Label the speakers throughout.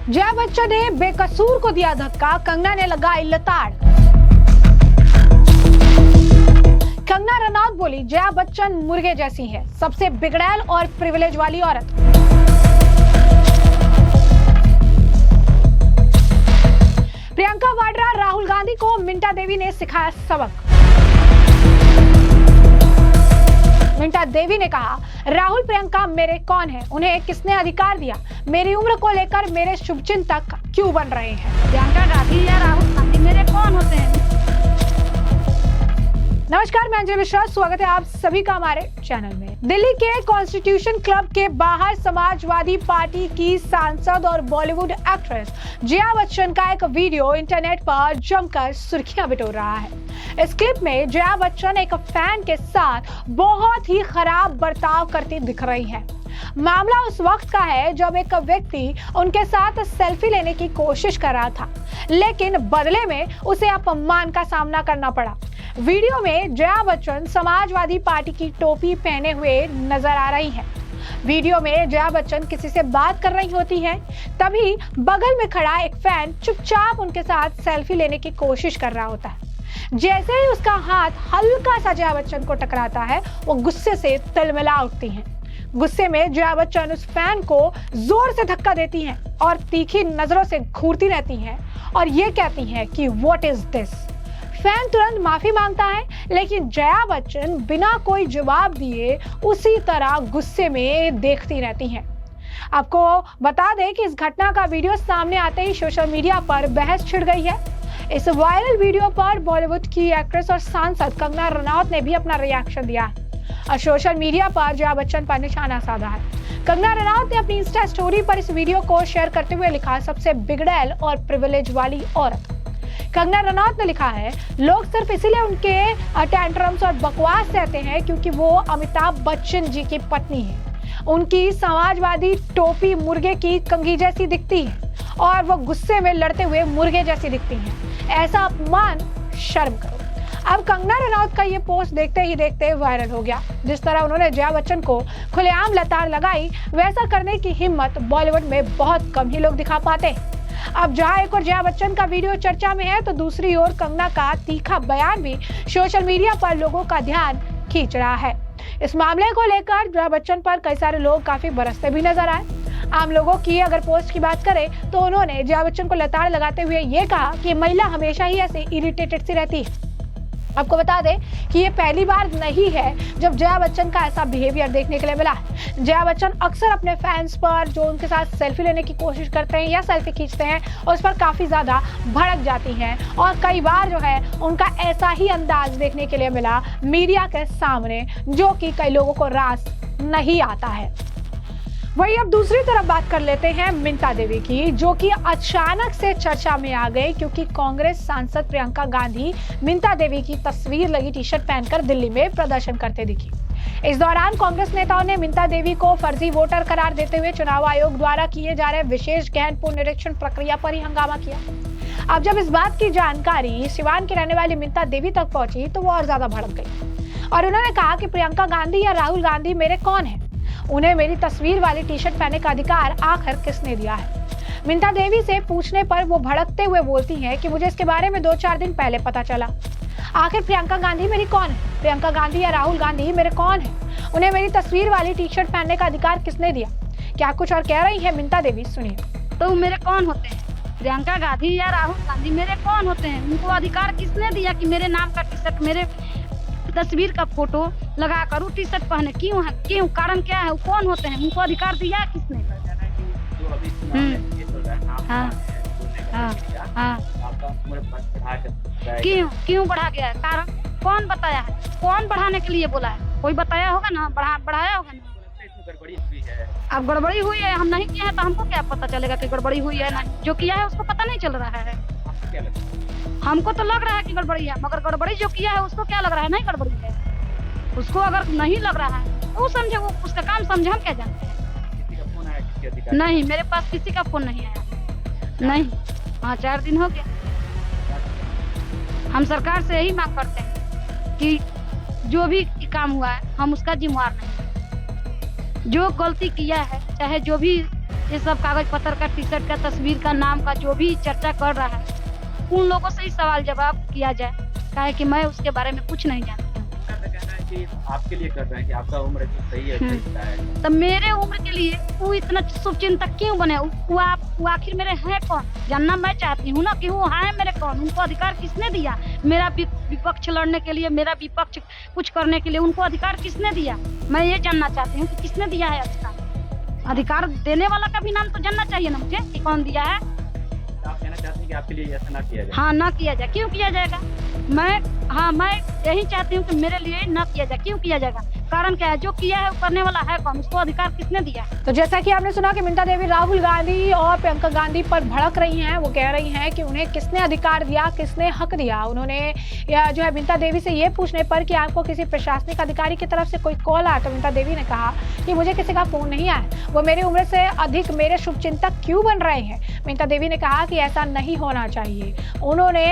Speaker 1: जया बच्चन ने बेकसूर को दिया धक्का, कंगना ने लगाई लताड़। कंगना रनौत बोली, जया बच्चन मुर्गे जैसी है, सबसे बिगड़ैल और प्रिविलेज वाली औरत। प्रियंका वाड्रा, राहुल गांधी को मिंटा देवी ने सिखाया सबक। मिंटा देवी ने कहा, राहुल प्रियंका मेरे कौन है, उन्हें किसने अधिकार दिया, मेरी उम्र को लेकर मेरे शुभचिंतक क्यों बन रहे हैं।
Speaker 2: प्रियंका गांधी या राहुल गांधी मेरे कौन होते हैं।
Speaker 1: नमस्कार, मैं अंजलि मिश्रा, स्वागत है आप सभी का हमारे चैनल में। दिल्ली के कॉन्स्टिट्यूशन क्लब के बाहर समाजवादी पार्टी की सांसद और बॉलीवुड एक्ट्रेस जया बच्चन का एक वीडियो इंटरनेट पर जमकर सुर्खियां बिटोर रहा है। इस क्लिप में जया बच्चन एक फैन के साथ बहुत ही खराब बर्ताव करती दिख रही हैं। मामला उस वक्त का है जब एक व्यक्ति उनके साथ सेल्फी लेने की कोशिश कर रहा था, लेकिन बदले में उसे अपमान का सामना करना पड़ा। वीडियो में जया बच्चन समाजवादी पार्टी की टोपी पहने हुए नजर आ रही हैं। वीडियो में जया बच्चन किसी से बात कर रही होती हैं, तभी बगल में खड़ा एक फैन चुपचाप उनके साथ सेल्फी लेने की कोशिश कर रहा होता है। जैसे ही उसका हाथ हल्का सा जया बच्चन को टकराता है, वो गुस्से से तिलमिला उठती हैं। गुस्से में जया बच्चन उस फैन को जोर से धक्का देती हैं और तीखी नजरों से घूरती रहती हैं और ये कहती हैं कि व्हाट इज दिस। फैन तुरंत माफी मांगता है, लेकिन जया बच्चन बिना कोई जवाब दिए उसी तरह गुस्से में देखती रहती हैं। आपको बता दें कि इस घटना का वीडियो सामने आते ही सोशल मीडिया पर बहस छिड़ गई है। इस वायरल वीडियो पर बॉलीवुड की एक्ट्रेस और सांसद कंगना रनौत ने भी अपना रिएक्शन दिया है और सोशल मीडिया पर जया बच्चन पर निशाना साधा है। कंगना रनौत ने अपनी इंस्टा स्टोरी पर इस वीडियो को शेयर करते हुए लिखा, सबसे बिगड़ैल और प्रिविलेज वाली औरत। कंगना रनौत ने लिखा है, लोग सिर्फ इसीलिए उनके टैंट्रम्स और बकवास सहते हैं क्योंकि वो अमिताभ बच्चन जी की पत्नी है। उनकी समाजवादी टोपी मुर्गे की कंघी जैसी दिखती है और वो गुस्से में लड़ते हुए मुर्गे जैसी दिखती हैं। ऐसा अपमान, शर्म करो। अब कंगना रनौत का ये पोस्ट देखते ही देखते वायरल हो गया। जिस तरह उन्होंने जया बच्चन को खुलेआम लताड़ लगाई, वैसा करने की हिम्मत बॉलीवुड में बहुत कम ही लोग दिखा पाते हैं। अब जहां एक और जया बच्चन का वीडियो चर्चा में है, तो दूसरी ओर कंगना का तीखा बयान भी सोशल मीडिया पर लोगों का ध्यान खींच रहा है। इस मामले को लेकर जया बच्चन पर कई सारे लोग काफी बरसते भी नजर आए। आम लोगों की अगर पोस्ट की बात करें तो उन्होंने जया बच्चन को लताड़ लगाते हुए ये कहा कि महिला हमेशा ही ऐसे इरिटेटेड सी रहती है। आपको बता दें कि ये पहली बार नहीं है जब जया बच्चन का ऐसा बिहेवियर देखने के लिए मिला है। जया बच्चन अक्सर अपने फैंस पर जो उनके साथ सेल्फी लेने की कोशिश करते हैं या सेल्फी खींचते हैं, उस पर काफी ज्यादा भड़क जाती हैं और कई बार जो है उनका ऐसा ही अंदाज देखने के लिए मिला मीडिया के सामने, जो कि कई लोगों को रास नहीं आता है। वहीं अब दूसरी तरफ बात कर लेते हैं मिंटा देवी की, जो कि अचानक से चर्चा में आ गई क्योंकि कांग्रेस सांसद प्रियंका गांधी मिंटा देवी की तस्वीर लगी टी-शर्ट पहनकर दिल्ली में प्रदर्शन करते दिखी। इस दौरान कांग्रेस नेताओं ने मिंटा देवी को फर्जी वोटर करार देते हुए चुनाव आयोग द्वारा किए जा रहे विशेष गहन पुनरीक्षण प्रक्रिया पर ही हंगामा किया। अब जब इस बात की जानकारी सिवान की रहने वाली मिंटा देवी तक पहुंची तो वो और ज्यादा भड़क गई और उन्होंने कहा कि प्रियंका गांधी या राहुल गांधी मेरे कौन है, उन्हें मेरी तस्वीर वाली टी-शर्ट पहनने का अधिकार आखिर किसने दिया है। मिंटा देवी से पूछने पर वो भड़कते हुए बोलती हैं कि मुझे इसके बारे में 2-4 दिन पहले पता चला। आखिर प्रियंका गांधी मेरी कौन है, प्रियंका गांधी या राहुल गांधी मेरे कौन है, उन्हें मेरी तस्वीर वाली टी-शर्ट पहनने का अधिकार किसने दिया। क्या कुछ और कह रही है मिंटा देवी, सुनिए।
Speaker 2: तो मेरे कौन होते हैं, प्रियंका गांधी या राहुल गांधी मेरे कौन होते हैं, उनको अधिकार किसने दिया कि मेरे नाम का टी-शर्ट, मेरे तस्वीर का फोटो लगा कर टी-शर्ट पहने, क्यों है, क्यों, कारण क्या है, वो कौन होते हैं, उनको अधिकार दिया है किसने। हाँ हाँ हाँ, क्यों बढ़ा गया है, कारण कौन बताया है, कौन बढ़ाने के लिए बोला है, कोई बताया होगा ना, बढ़ाया होगा ना। अब गड़बड़ी हुई है, हम नहीं किए हैं तो हमको क्या पता चलेगा कि गड़बड़ी हुई है ना, जो किया है उसको पता नहीं चल रहा है। हमको तो लग रहा है कि गड़बड़ी है, मगर गड़बड़ी जो किया है उसको क्या लग रहा है, नहीं गड़बड़ी है। उसको अगर नहीं लग रहा है तो वो समझे, वो उसका काम समझे, हम क्या जानते हैं। नहीं, मेरे पास किसी का फोन नहीं आया, नहीं। हाँ, 4 दिन हो गया। हम सरकार से यही मांग करते हैं कि जो भी काम हुआ है हम उसका जिम्मेवार नहीं, जो गलती किया है, चाहे जो भी ये सब कागज पत्र का, टी शर्ट का, तस्वीर का, नाम का जो भी चर्चा कर रहा है, उन लोगों से ही सवाल जवाब किया जाए, काहे कि मैं उसके बारे में कुछ नहीं जानती हूँ।
Speaker 3: कहना है कि आपके लिए कर रहे हैं कि आपका उम्र भी सही है, सही है।
Speaker 2: तो मेरे उम्र के लिए वो इतना शुभचिंतक क्यों बने? वो आखिर मेरे हैं कौन? जानना मैं चाहती हूँ ना कि वो है मेरे कौन, उनको अधिकार किसने दिया मेरा विपक्ष लड़ने के लिए, मेरा विपक्ष कुछ करने के लिए? उनको अधिकार किसने दिया? मैं ये जानना चाहती हूँ कि किसने दिया है अधिकार। अधिकार देने वाला का भी नाम तो जानना चाहिए ना मुझे कि कौन दिया है।
Speaker 3: आप कहना चाहते हैं कि आपके लिए ऐसा ना किया जाए?
Speaker 2: हाँ, ना किया जाए। क्यों किया जाएगा? मैं यही चाहती हूँ कि मेरे लिए ना किया जाए। क्यों किया जाएगा? कारण क्या है? जो किया है वो करने वाला है कौन? उसको अधिकार किसने दिया?
Speaker 1: तो जैसा कि आपने सुना कि मिंता देवी राहुल गांधी और प्रियंका गांधी पर भड़क रही हैं। वो कह रही हैं कि उन्हें किसने अधिकार दिया, किसने हक दिया। उन्होंने जो है मिंता देवी से ये पूछने पर कि आपको किसी प्रशासनिक अधिकारी की तरफ से कोई कॉल आया, तो मिंता देवी ने कहा कि मुझे किसी का फोन नहीं आया। वो मेरी उम्र से अधिक मेरे शुभचिंतक क्यों बन रहे हैं? मिंता देवी ने कहा कि ऐसा नहीं होना चाहिए। उन्होंने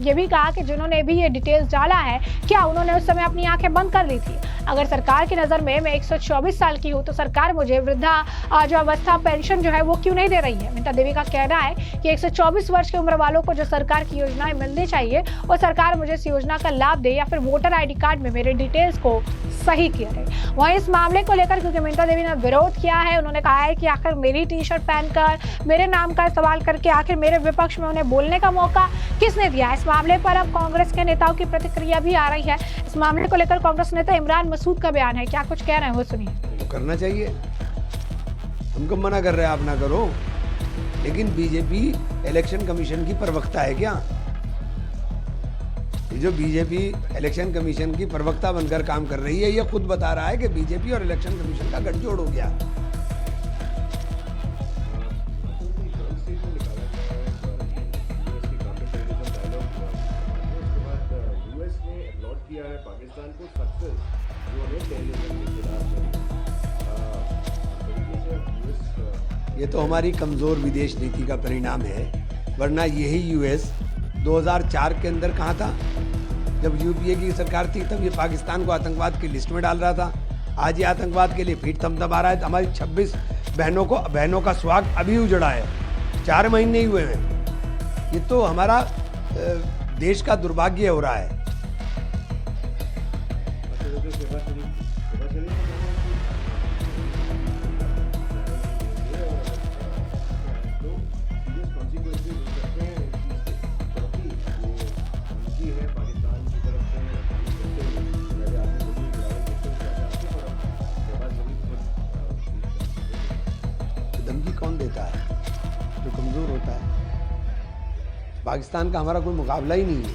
Speaker 1: ये भी कहा कि जिन्होंने भी ये डिटेल्स डाला है, क्या उन्होंने उस समय अपनी आंखें बंद कर ली थी? अगर सरकार की नज़र में मैं 124 साल की हूँ तो सरकार मुझे वृद्धा जो अवस्था पेंशन जो है वो क्यों नहीं दे रही है? मिंता देवी का कहना है कि 124 वर्ष की उम्र वालों को जो सरकार की योजनाएं मिलनी चाहिए वो सरकार मुझे इस योजना का लाभ दे, या फिर वोटर ID कार्ड में मेरे डिटेल्स को सही किया जाए। वहीं इस मामले को लेकर क्योंकि मिंता देवी ने विरोध किया है, उन्होंने कहा है कि आखिर मेरी टी शर्ट पहनकर मेरे नाम का सवाल करके आखिर मेरे विपक्ष में उन्हें बोलने का मौका किसने दिया? इस मामले पर अब कांग्रेस के नेताओं की प्रतिक्रिया भी आ रही है। इस मामले को लेकर कांग्रेस नेता इमरान मसूद का बयान है, क्या कुछ कह रहे हैं वो सुनिए।
Speaker 4: तो करना चाहिए, हमको मना कर रहे हैं आप ना करो, लेकिन बीजेपी इलेक्शन कमीशन की प्रवक्ता है क्या? ये जो बीजेपी इलेक्शन कमीशन की प्रवक्ता बनकर काम कर रही है, ये खुद बता रहा है कि बीजेपी और इलेक्शन कमीशन का गठजोड़ हो गया।
Speaker 5: पाकिस्तान को सक्सेस जो है टेररिज्म के खिलाफ
Speaker 4: ये तो हमारी कमज़ोर विदेश नीति का परिणाम है, वरना यही यूएस 2004 के अंदर कहाँ था? जब यूपीए की सरकार थी तब ये पाकिस्तान को आतंकवाद की लिस्ट में डाल रहा था। आज ये आतंकवाद के लिए फीट थमथमा रहा है। हमारी 26 बहनों का सुहाग अभी उजड़ा है, 4 महीने ही हुए हैं। ये तो हमारा देश का दुर्भाग्य हो रहा है। धमकी कौन देता है? जो कमजोर होता है। पाकिस्तान का हमारा कोई मुकाबला ही नहीं है।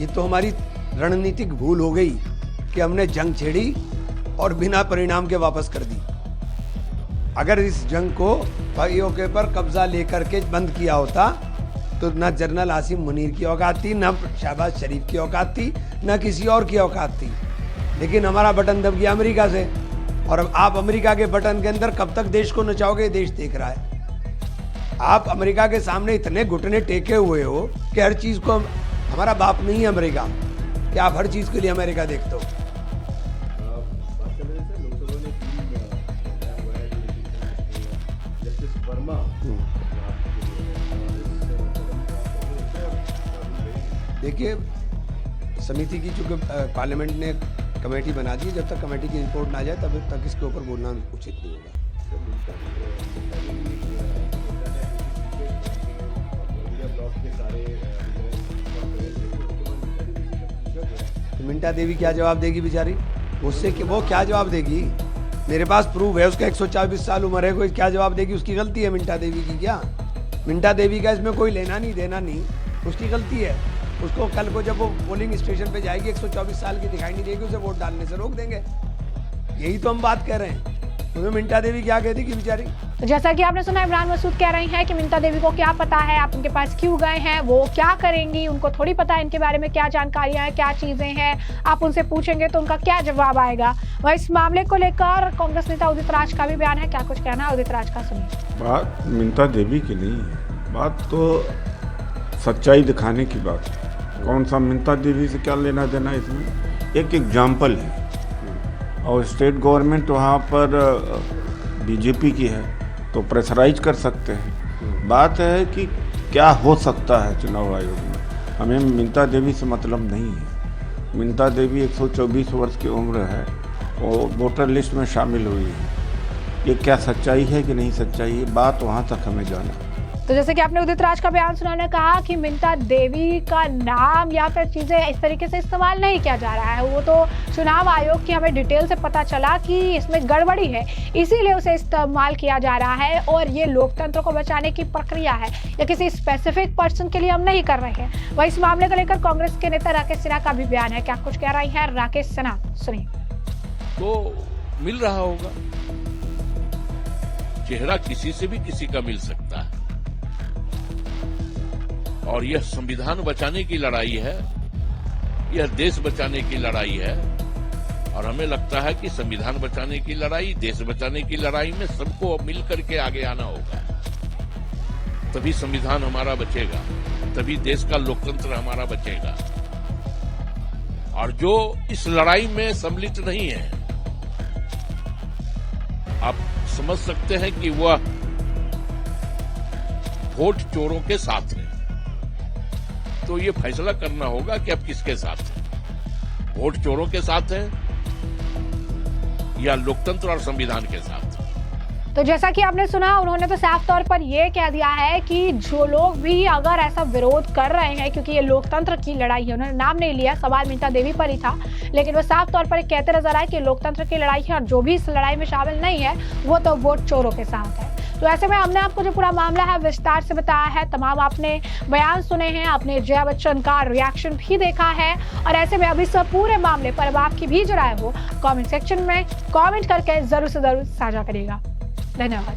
Speaker 4: ये तो हमारी रणनीतिक भूल हो गई कि हमने जंग छेड़ी और बिना परिणाम के वापस कर दी। अगर इस जंग को पीओके पर कब्जा लेकर के बंद किया होता तो ना जनरल आसिम मुनीर की औकात थी, ना शहबाज शरीफ की औकात थी, ना किसी और की औकात थी। लेकिन हमारा बटन दब गया अमेरिका से, और अब आप अमेरिका के बटन के अंदर कब तक देश को नचाओगे? देश देख रहा है। आप अमेरिका के सामने इतने घुटने टेके हुए हो कि हर चीज़ को हमारा बाप नहीं है अमेरिका, कि आप हर चीज़ के लिए अमेरिका देखते हो। देखिए, समिति की चूँकि पार्लियामेंट ने कमेटी बना दी है, जब तक कमेटी की रिपोर्ट ना जाए तब तक इसके ऊपर बोलना उचित नहीं होगा। तो मिंटा देवी क्या जवाब देगी बेचारी? उससे कि वो क्या जवाब देगी? मेरे पास प्रूफ है, उसका 124 साल उम्र है, कोई क्या जवाब देगी? उसकी गलती है मिंटा देवी की। क्या मिंटा देवी का इसमें कोई लेना नहीं देना नहीं, उसकी गलती है। उसको कल को जब वो पोलिंग स्टेशन पे जाएगी 124 साल की दिखाई नहीं देगी, उसे वोट डालने से रोक देंगे। यही तो हम बात कर रहे हैं। तो मिंटा देवी क्या कहती कि बेचारी?
Speaker 1: तो जैसा कि आपने सुना, इमरान मसूद कह रही हैं कि मिंता देवी को क्या पता है, आप उनके पास क्यों गए हैं, वो क्या करेंगी, उनको थोड़ी पता है इनके बारे में क्या जानकारियां हैं, क्या चीजें हैं। आप उनसे पूछेंगे तो उनका क्या जवाब आएगा। वह इस मामले को लेकर कांग्रेस नेता उदित राज का भी बयान है, क्या कुछ कहना है उदित राज का सुनिए।
Speaker 6: बात मिंता देवी की नहीं है, बात तो सच्चाई दिखाने की बात है। कौन सा मिंता देवी से क्या लेना देना इसमें? एक एग्जाम्पल है, और स्टेट गवर्नमेंट वहाँ पर बीजेपी की है तो प्रेशराइज कर सकते हैं। बात है कि क्या हो सकता है चुनाव आयोग में। हमें मिंता देवी से मतलब नहीं है। मिंता देवी 124 वर्ष की उम्र है और वोटर लिस्ट में शामिल हुई है। ये क्या सच्चाई है कि नहीं सच्चाई है, बात वहाँ तक हमें जाना।
Speaker 1: तो जैसे कि आपने उदित राज का बयान सुना, उन्होंने कहा कि मिंता देवी का नाम या फिर चीजें इस तरीके से इस्तेमाल नहीं किया जा रहा है। वो तो चुनाव आयोग की हमें डिटेल से पता चला कि इसमें गड़बड़ी है, इसीलिए उसे इस्तेमाल किया जा रहा है और ये लोकतंत्र को बचाने की प्रक्रिया है या किसी स्पेसिफिक पर्सन के लिए हम नहीं कर रहे हैं। वही इस मामले को लेकर कांग्रेस के नेता राकेश सिन्हा का भी बयान है। क्या कुछ कह रही है राकेश सिन्हा, सुनिए।
Speaker 7: तो मिल रहा होगा, चेहरा किसी से भी किसी का मिल सकता है और यह संविधान बचाने की लड़ाई है, यह देश बचाने की लड़ाई है और हमें लगता है कि संविधान बचाने की लड़ाई, देश बचाने की लड़ाई में सबको मिलकर के आगे आना होगा। तभी संविधान हमारा बचेगा, तभी देश का लोकतंत्र हमारा बचेगा। और जो इस लड़ाई में सम्मिलित नहीं है, आप समझ सकते हैं कि वह वोट चोरों के साथ है। तो ये फैसला करना होगा कि अब किसके साथ है, वोट चोरों के साथ है या लोकतंत्र और संविधान के साथ।
Speaker 1: तो जैसा कि आपने सुना, उन्होंने तो साफ तौर पर यह कह दिया है कि जो लोग भी अगर ऐसा विरोध कर रहे हैं, क्योंकि ये लोकतंत्र की लड़ाई है, उन्होंने नाम नहीं लिया, सवाल मिंता देवी पर ही था, लेकिन वो साफ तौर पर कहते नजर आए कि लोकतंत्र की लड़ाई है और जो भी इस लड़ाई में शामिल नहीं है वो तो वोट चोरों के साथ है। तो ऐसे में हमने आपको जो पूरा मामला है विस्तार से बताया है, तमाम आपने बयान सुने हैं, आपने जया बच्चन का रिएक्शन भी देखा है और ऐसे में अभी इस पूरे मामले पर अब आपकी भी जो राय हो कमेंट सेक्शन में कमेंट करके जरूर से जरूर साझा करिएगा। धन्यवाद।